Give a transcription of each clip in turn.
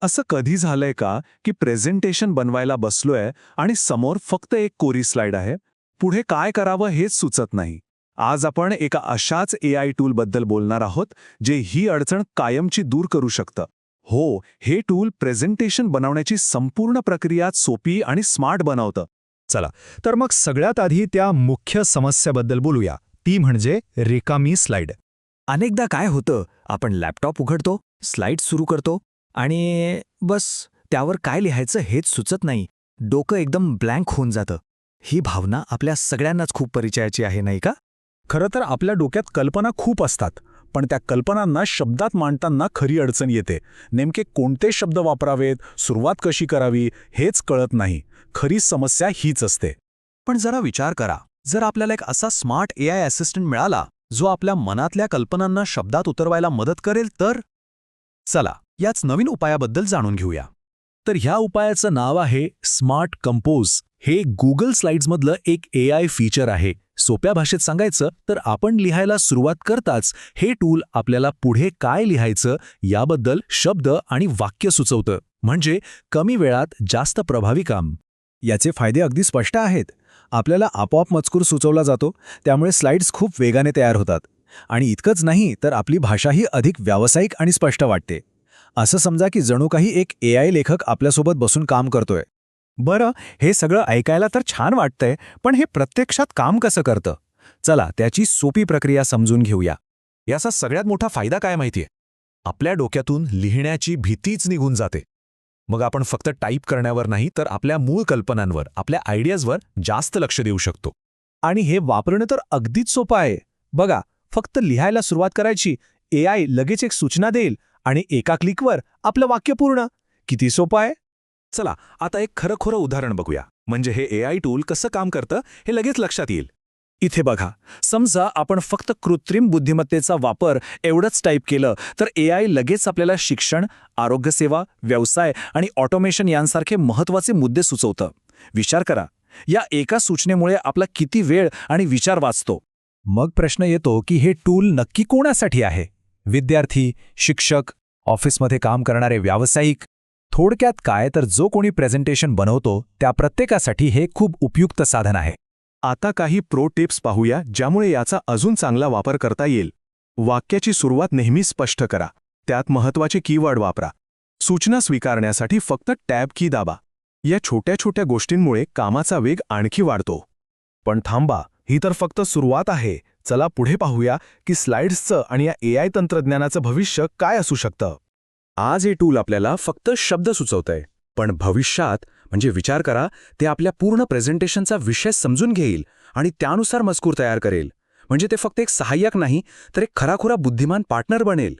असं कधी झालंय का की प्रेझेंटेशन बनवायला बसलोय आणि समोर फक्त एक कोरी स्लाइड आहे, पुढे काय करावं हेच सुचत नाही. आज आपण एका अशाच AI टूल बद्दल बोलणार आहोत, जे ही अडचण कायमची दूर करू शकतं. हो, हे टूल प्रेझेंटेशन बनवण्याची संपूर्ण प्रक्रिया सोपी आणि स्मार्ट बनवतं. चला तर मग सगळ्यात आधी त्या मुख्य समस्येबद्दल बोलूया, ती म्हणजे रिकामी स्लाइड. अनेकदा काय होतं, आपण लॅपटॉप उघडतो, स्लाइड्स सुरू करतो आणि बस त्यावर काय लिहायचं हेच सुचत नाही. डोकं एकदम ब्लँक होऊन जातं. ही भावना आपल्या सगळ्यांनाच खूप परिचयाची आहे, नाही का? खरं तर आपल्या डोक्यात कल्पना खूप असतात, पण त्या कल्पनांना शब्दात मांडताना खरी अडचण येते. नेमके कोणते शब्द वापरावेत, सुरुवात कशी करावी हेच कळत नाही. खरी समस्या हीच असते. पण जरा विचार करा, जर आपल्याला एक असा स्मार्ट AI असिस्टंट मिळाला, जो आपल्या मनातल्या कल्पनांना शब्दात उतरवायला मदत करेल तर? चला, याच नवीन उपायाबद्दल जाणून घेऊया. तर ह्या उपायाचं नाव आहे स्मार्ट कंपोज. हे गुगल स्लाइड्समधलं एक AI फीचर आहे. सोप्या भाषेत सांगायचं तर आपण लिहायला सुरुवात करताच हे टूल आपल्याला पुढे काय लिहायचं याबद्दल शब्द आणि वाक्य सुचवतं. म्हणजे कमी वेळात जास्त प्रभावी काम. याचे फायदे अगदी स्पष्ट आहेत. आपल्याला आपोआप मजकूर सुचवला जातो, त्यामुळे स्लाइड्स खूप वेगाने तयार होतात. आणि इतकंच नाही तर आपली भाषाही अधिक व्यावसायिक आणि स्पष्ट वाटते. असं समजा की जणू काही एक AI लेखक आपल्यासोबत बसून काम करतोय. बरं, हे सगळं ऐकायला तर छान वाटतंय, पण हे प्रत्यक्षात काम कसं करतं? चला त्याची सोपी प्रक्रिया समजून घेऊया. याचा सगळ्यात मोठा फायदा काय माहितीये? आपल्या डोक्यातून लिहिण्याची भीतीच निघून जाते. मग आपण फक्त टाईप करण्यावर नाही तर आपल्या मूळ कल्पनांवर, आपल्या आयडियाजवर जास्त लक्ष देऊ शकतो. आणि हे वापरणं तर अगदीच सोपं आहे. बघा, फक्त लिहायला सुरुवात करायची, AI लगेच एक सूचना देईल आणि एका क्लिकवर आपलं वाक्य पूर्ण. किती सोपं आहे. चला आता एक खरं उदाहरण बघूया. म्हणजे हे AI टूल कसं काम करतं हे लगेच लक्षात येईल. इथे बघा, समजा आपण फक्त कृत्रिम बुद्धिमत्तेचा वापर एवढंच टाईप केलं तर AI लगेच आपल्याला शिक्षण, आरोग्यसेवा, व्यवसाय आणि ऑटोमेशन यांसारखे महत्त्वाचे मुद्दे सुचवतं. विचार करा, या एका सूचनेमुळे आपला किती वेळ आणि विचार वाचतो. मग प्रश्न येतो की हे टूल नक्की कोणासाठी आहे? विद्यार्थी, शिक्षक, ऑफिसमध्ये काम करणारे व्यावसायिक. थोडक्यात काय तर जो कोणी प्रेझेंटेशन बनवतो त्या प्रत्येकासाठी हे खूप उपयुक्त साधन आहे. आता काही प्रो टिप्स पाहूया, ज्यामुळे याचा अजून चांगला वापर करता येईल. वाक्याची सुरुवात नेहमी स्पष्ट करा. त्यात महत्त्वाचे कीवर्ड वापरा. सूचना स्वीकारण्यासाठी फक्त टॅब की दाबा. या छोट्या छोट्या गोष्टींमुळे कामाचा वेग आणखी वाढतो. पण थांबा, ही तर फक्त सुरुवात आहे. चला पुढे पाहूया की स्लाइड्सचं आणि या AI तंत्रज्ञानाचं भविष्य काय असू शकतं. आज हे टूल आपल्याला फक्त शब्द सुचवतंय, पण भविष्यात म्हणजे विचार करा, ते आपल्या पूर्ण प्रेझेंटेशनचा विषय समजून घेईल आणि त्यानुसार मजकूर तयार करेल. म्हणजे ते फक्त एक सहाय्यक नाही तर एक खराखुरा बुद्धिमान पार्टनर बनेल.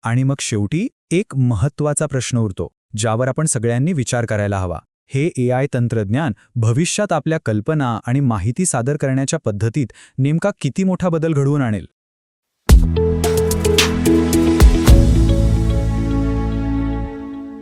आणि मग शेवटी एक महत्त्वाचा प्रश्न उरतो, ज्यावर आपण सगळ्यांनी विचार करायला हवा. हे AI तंत्रज्ञान भविष्यात आपल्या कल्पना आणि माहिती सादर करण्याच्या पद्धतीत नेमका किती मोठा बदल घडवून आणेल?